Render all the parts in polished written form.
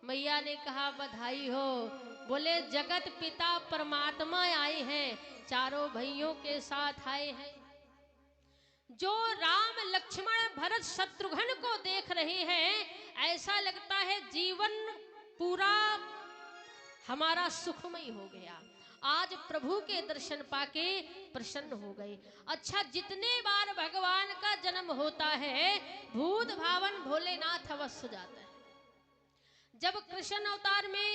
मैया ने कहा बधाई हो। बोले जगत पिता परमात्मा आए हैं, चारों भाइयों के साथ आए हैं। जो राम लक्ष्मण भरत शत्रुघ्न को देख रहे हैं, ऐसा लगता है जीवन पूरा हमारा सुखमय हो गया। आज प्रभु के दर्शन पाके प्रसन्न हो गए। अच्छा, जितने बार भगवान का जन्म होता है, भूत भावन भोलेनाथ अवश्य जाता है। जब कृष्ण अवतार में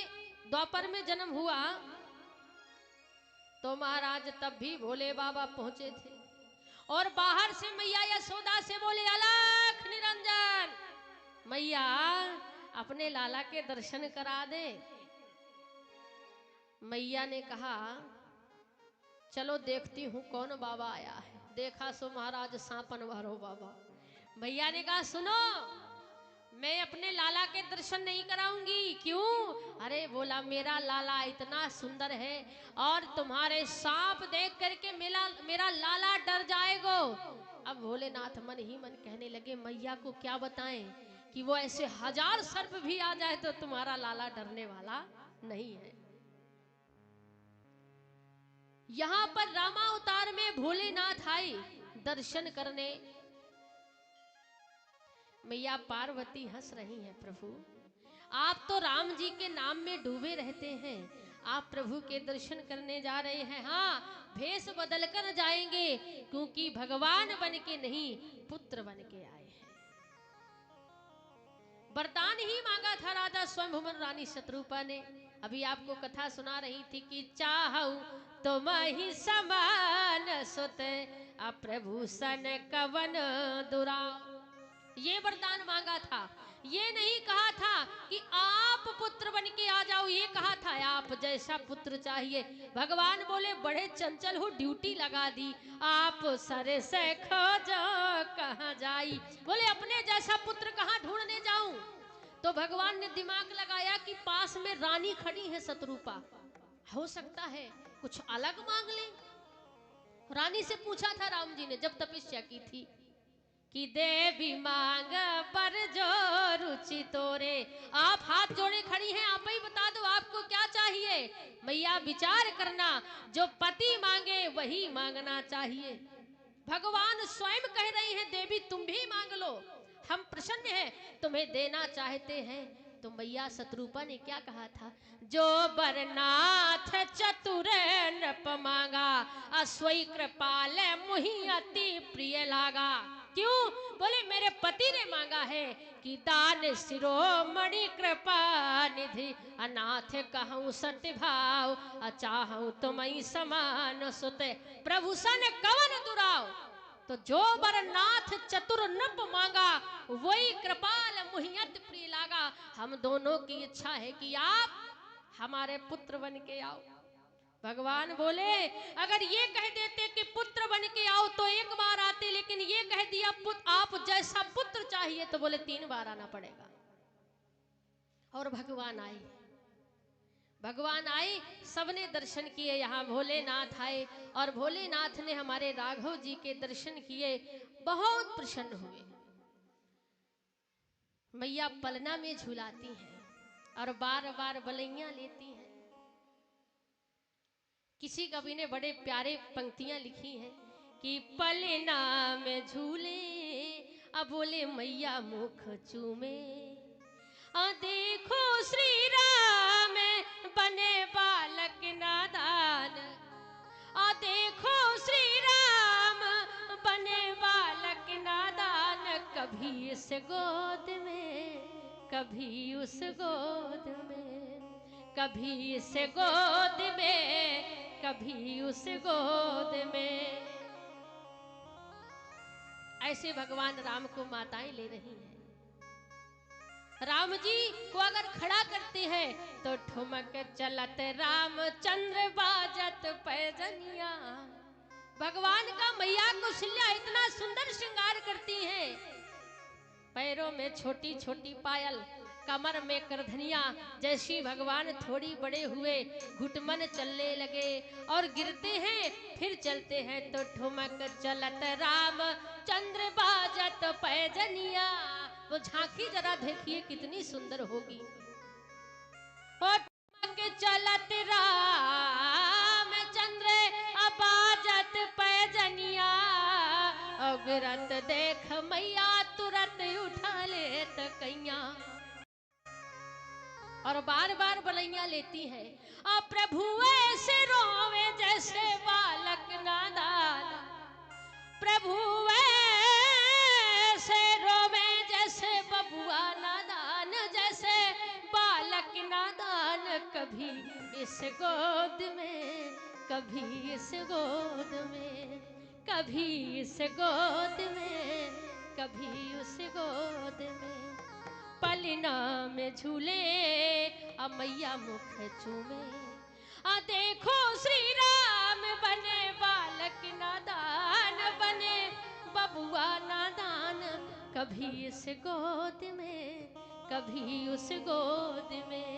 द्वापर में जन्म हुआ तो महाराज तब भी भोले बाबा पहुंचे थे और बाहर से मैया यशोदा से बोले अलख निरंजन, मैया अपने लाला के दर्शन करा दे। मैया ने कहा चलो देखती हूं कौन बाबा आया है। देखा सो महाराज सांपन भरो बाबा। मैया ने कहा सुनो, मैं अपने लाला के दर्शन नहीं कराऊंगी। क्यों? अरे बोला मेरा लाला इतना सुंदर है और तुम्हारे सांप देख करके मेरा लाला डर जाएगा। अब भोलेनाथ मन ही मन कहने लगे मैया को क्या बताएं कि वो ऐसे 1000 सर्प भी आ जाए तो तुम्हारा लाला डरने वाला नहीं है। यहां पर रामावतार में भोलेनाथ आए दर्शन करने। मैया पार्वती हंस रही हैं, प्रभु आप तो राम जी के नाम में डूबे रहते हैं, आप प्रभु के दर्शन करने जा रहे हैं। हाँ, भेष बदल कर जाएंगे क्योंकि भगवान बन के नहीं पुत्र बन के आए हैं। वरदान ही मांगा था राजा स्वयंभुवन रानी शत्रुपा ने। अभी आपको कथा सुना रही थी कि चाहूं तो मही समान सुत प्रभु सन कवन दुराव। ये वरदान मांगा था। ये नहीं कहा था कि आप पुत्र बन के आ जाओ, ये कहा था आप जैसा पुत्र चाहिए। भगवान बोले बड़े चंचल हो, ड्यूटी लगा दी, आप सरे से खोजो कहाँ जाई। बोले अपने जैसा पुत्र कहाँ ढूंढने जाऊं। तो भगवान ने दिमाग लगाया कि पास में रानी खड़ी है शत्रुपा, हो सकता है कुछ अलग मांग ले। रानी से पूछा था राम जी ने जब तपस्या की थी कि देवी मांग पर जो रुचि तोरे। आप हाथ जोड़े खड़ी हैं, आप ही बता दो आपको क्या चाहिए। मैया विचार करना, जो पति मांगे वही मांगना चाहिए। भगवान स्वयं कह रहे हैं देवी तुम भी मांग लो, हम प्रसन्न हैं, तुम्हें देना चाहते हैं। तो मैया शत्रुपा ने क्या कहा था, जो बरनाथ चतुर नृप मांगा असोई कृपाल मुहि अति प्रिय लागा। क्यों? बोले मेरे पति ने मांगा है कि दान शिरोमणि कृपा निधि अनाथ कहूँ सत्य भाव अचाहूँ तुम्हें समान सुत प्रभु सन कवन दुराव। तो जो बरनाथ चतुर नृप मांगा वही कृपाल मुहियत प्रिय लागा। हम दोनों की इच्छा है कि आप हमारे पुत्र बन के आओ। भगवान बोले अगर ये कह देते कि पुत्र बन के आओ तो एक बार आते, लेकिन ये कह दिया आप जैसा पुत्र चाहिए तो बोले 3 बार आना पड़ेगा। और भगवान आए, भगवान आए, सबने दर्शन किए। यहाँ भोलेनाथ आए और भोलेनाथ ने हमारे राघव जी के दर्शन किए, बहुत प्रसन्न हुए। मैया पलना में झुलाती हैं और बार बार बलैया लेती हैं। किसी कवि ने बड़े प्यारे पंक्तियां लिखी हैं कि पलना में झूले अब बोले मैया मुख चूमे, देखो श्री राम बने बालक नादान, देखो श्री राम बने बालक नादान, कभी इस गोद में कभी उस गोद में, कभी इस गोद में कभी उस गोद में। ऐसे भगवान राम को माताएं ले रही हैं। राम जी को अगर खड़ा करते हैं तो ठुमक चलत रामचंद्र बाजत पैजनिया। भगवान का मैया कौशल्या इतना सुंदर श्रृंगार करती हैं, पैरों में छोटी छोटी पायल, कमर में करधनिया। जैसी भगवान थोड़ी बड़े हुए घुटमन चलने लगे और गिरते हैं फिर चलते हैं तो ठुमक चलत राम चंद्र बाजत पैजनिया। वो झांकी जरा देखिए कितनी सुंदर होगी। ओ ठुमक चलत रामचंद्र अबाजत पैजनिया, गिरत देख मैया तुरंत उठा ले तकैया। और बार बार बलैया लेती है। अब प्रभु ऐसे रोवे जैसे बालक नादान, प्रभु ऐसे रोवे जैसे बबुआ नादान, जैसे बालक नादान। कभी इस गोद में, कभी इस गोद में, कभी इस गोद में, कभी उस गोद में। पलना में झूले मैया मुख चूमे, देखो श्री राम बने बालक नादान, बने बबुआ नादान। कभी इस गोद में, कभी उस गोद में,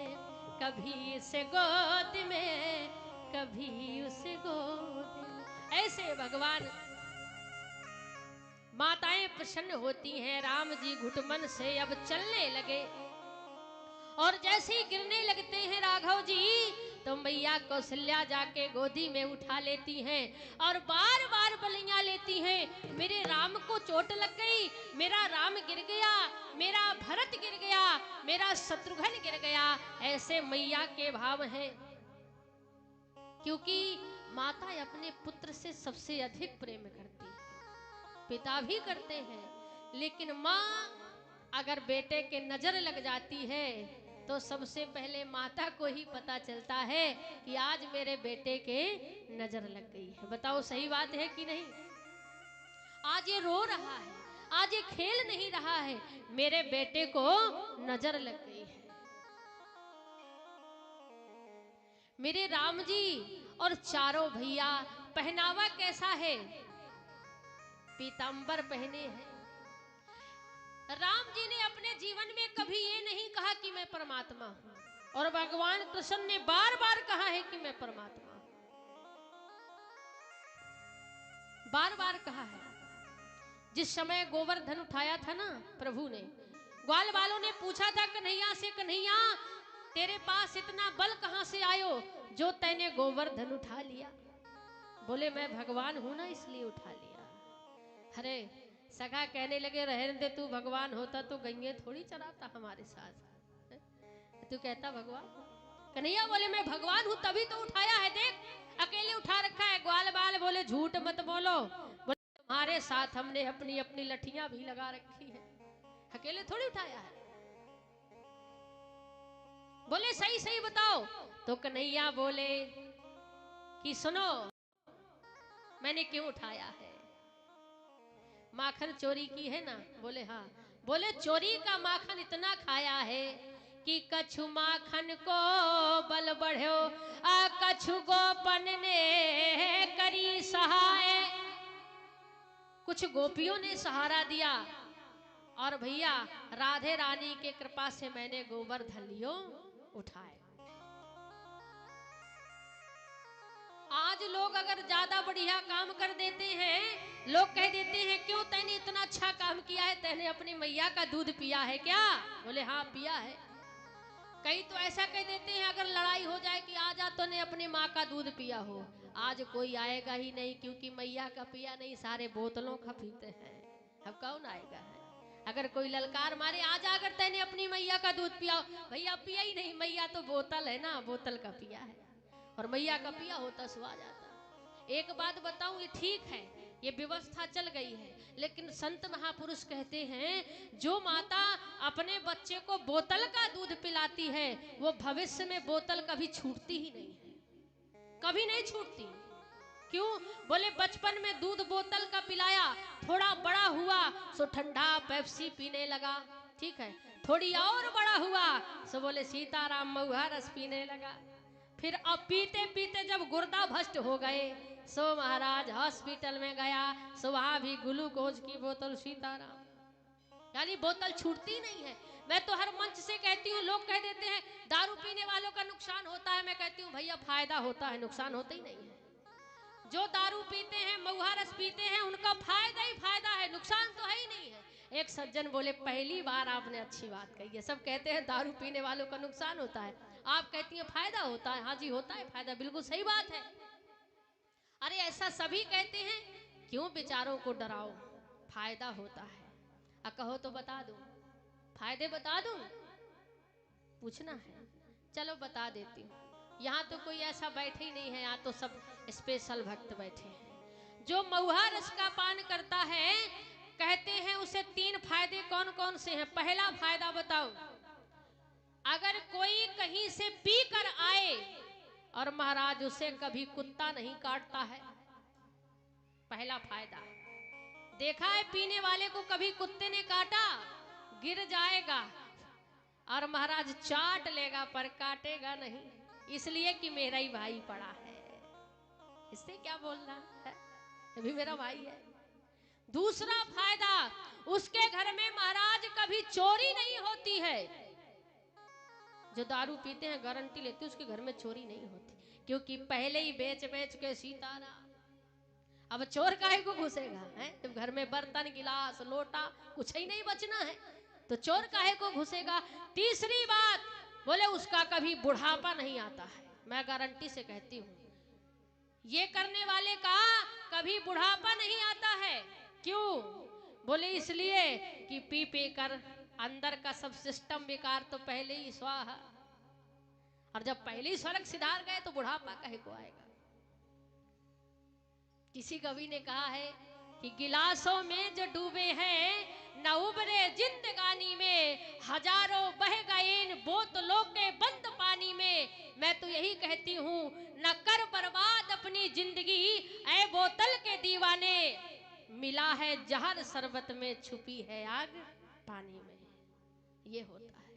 कभी इस गोद में, कभी उस गोद में। ऐसे भगवान माताएं प्रसन्न होती हैं। राम जी घुटमन से अब चलने लगे और जैसे ही गिरने लगते हैं राघव जी, तो मैया कौशल्या जाके गोदी में उठा लेती हैं और बार बार बलियां लेती हैं। मेरे राम को चोट लग गई, मेरा राम गिर गया, मेरा भरत गिर गया, मेरा शत्रुघ्न गिर गया। ऐसे मैया के भाव हैं, क्योंकि माता अपने पुत्र से सबसे अधिक प्रेम करती है। पिता भी करते हैं, लेकिन माँ अगर बेटे के नजर लग जाती है तो सबसे पहले माता को ही पता चलता है कि आज मेरे बेटे के नजर लग गई है। बताओ सही बात है कि नहीं? आज ये रो रहा है, आज ये खेल नहीं रहा है, मेरे बेटे को नजर लग गई है। मेरे राम जी और चारों भैया, पहनावा कैसा है? पीतांबर पहने हैं। राम जी ने अपने जीवन में कभी ये नहीं कहा कि मैं परमात्मा हूं, और भगवान कृष्ण ने बार बार कहा है कि मैं परमात्मा हूं, बार बार कहा है। जिस समय गोवर्धन उठाया था ना प्रभु ने, ग्वाल वालों ने पूछा था कन्हैया से, कन्हैया तेरे पास इतना बल कहां से आयो जो तैने गोवर्धन उठा लिया? बोले मैं भगवान हूं ना, इसलिए उठा लिया। अरे सखा कहने लगे रहने दे, तू भगवान होता तो गैये थोड़ी चराता हमारे साथ, तू कहता भगवान। कन्हैया बोले मैं भगवान हूं तभी तो उठाया है, देख अकेले उठा रखा है। ग्वाल बाल बोले झूठ मत बोलो, बोले तुम्हारे साथ हमने अपनी अपनी लठियां भी लगा रखी है, अकेले थोड़ी उठाया है। बोले सही सही बताओ। तो कन्हैया बोले कि सुनो मैंने क्यों उठाया है। माखन चोरी की है ना? बोले हाँ। बोले चोरी का माखन इतना खाया है कि कछु माखन को बल बढ़ो, कछु गोपन ने करी सहाय। कुछ गोपियों ने सहारा दिया और भैया राधे रानी के कृपा से मैंने गोवर्धन लियो उठाए। आज लोग अगर ज्यादा बढ़िया काम कर देते हैं, लोग कह देते हैं क्यों तैने इतना अच्छा काम किया है, तैने अपनी मैया का दूध पिया है क्या? बोले हाँ पिया है। कई तो ऐसा कह देते हैं अगर लड़ाई हो जाए कि आजा तूने अपनी माँ का दूध पिया हो, आज कोई आएगा ही नहीं, क्योंकि मैया का पिया नहीं, सारे बोतलों का पीते हैं। अब कौन आएगा है? अगर कोई ललकार मारे आजा अगर तैने अपनी मैया का दूध पिया, भैया पिया ही नहीं, मैया तो बोतल है ना, बोतल का पिया है, और मैया का पिया होता सो आ जाता। एक बात बताऊं, ये ठीक है, ये व्यवस्था चल गई है, लेकिन संत महापुरुष कहते हैं जो माता अपने बच्चे को बोतल का दूध पिलाती है वो भविष्य में बोतल कभी छूटती ही नहीं है, कभी नहीं छूटती। क्यों? बोले बचपन में दूध बोतल का पिलाया, थोड़ा बड़ा हुआ सो ठंडा पेप्सी पीने लगा, ठीक है, थोड़ी और बड़ा हुआ सो बोले सीताराम महुआ रस पीने लगा। फिर अब पीते पीते जब गुर्दा भ्रष्ट हो गए सो महाराज हॉस्पिटल में गया, सो वहां भी ग्लूकोज की बोतल सीताराम, यानी बोतल छूटती नहीं है। मैं तो हर मंच से कहती हूँ, लोग कह देते हैं दारू पीने वालों का नुकसान होता है, मैं कहती हूँ भैया फायदा होता है, नुकसान होता ही नहीं है। जो दारू पीते हैं महुआ रस पीते हैं उनका फायदा ही फायदा है, नुकसान तो है ही नहीं है। एक सज्जन बोले पहली बार आपने अच्छी बात कही है, सब कहते हैं दारू पीने वालों का नुकसान होता है, आप कहती हैं फायदा होता है। हाँ जी होता है फायदा, बिल्कुल सही बात है। अरे ऐसा सभी कहते हैं, क्यों बेचारों को डराओ, फायदा होता है। कहो तो बता दूं, फायदे बता दूं, पूछना है, चलो बता देती हूँ। यहाँ तो कोई ऐसा बैठे ही नहीं है, यहाँ तो सब स्पेशल भक्त बैठे हैं। जो महुआ रस का पान करता है, कहते हैं उसे 3 फायदे कौन कौन से हैं। पहला फायदा बताओ, अगर कोई कहीं से पी कर आए और महाराज उसे कभी कुत्ता नहीं काटता है, पहला फायदा। देखा है पीने वाले को कभी कुत्ते ने काटा, गिर जाएगा और महाराज चाट लेगा पर काटेगा नहीं, इसलिए कि मेरा ही भाई पड़ा है, इससे क्या बोलना है, अभी मेरा भाई है। दूसरा फायदा, उसके घर में महाराज कभी चोरी नहीं होती है। जो दारू पीते हैं गारंटी लेते हैं उसके घर में चोरी नहीं होती, क्योंकि पहले ही बेच बेच के सीतारा, अब चोर काहे को घुसेगा है, जब घर में बर्तन गिलास लोटा कुछ ही नहीं बचना है तो चोर काहे को घुसेगा। तीसरी बात बोले उसका कभी बुढ़ापा नहीं आता है, मैं गारंटी से कहती हूँ ये करने वाले का कभी बुढ़ापा नहीं आता है। क्यों बोले, इसलिए कि पी पी कर अंदर का सब सिस्टम बेकार तो पहले ही स्वाहा, और जब पहले ही सड़क सिधार गए तो बुढ़ापा काहे को आएगा। किसी कवि ने कहा है कि गिलासों में जो डूबे हैं न उबरे जिंदगानी में, हजारों बह गए इन बोतलों के बंद पानी में। मैं तो यही कहती हूँ न कर बर्बाद अपनी जिंदगी ऐ बोतल के दीवाने, मिला है जहर शरबत में छुपी है आग पानी में, ये होता है।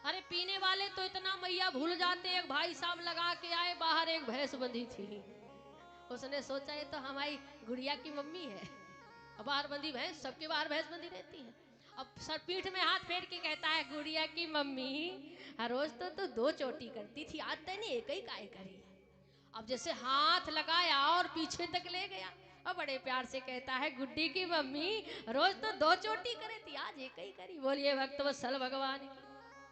अरे पीने वाले तो इतना मैया भूल जाते, एक भाई साहब लगा के आए बाहर, एक भैंस बंधी थी, उसने सोचा ये तो हमारी गुड़िया की मम्मी है, अब बाहर बंधी भैंस, सबके बाहर भैंस बंधी रहती है। अब सर पीठ में हाथ फेर के कहता है गुड़िया की मम्मी, हर रोज तो 2 चोटी करती थी, आज तैने एक ही काय करी। अब जैसे हाथ लगाया और पीछे तक ले गया और बड़े प्यार से कहता है गुड्डी की मम्मी रोज तो 2 चोटी करे थी, आज एक ही करी। बोलिए भक्त वत्सल भगवान की।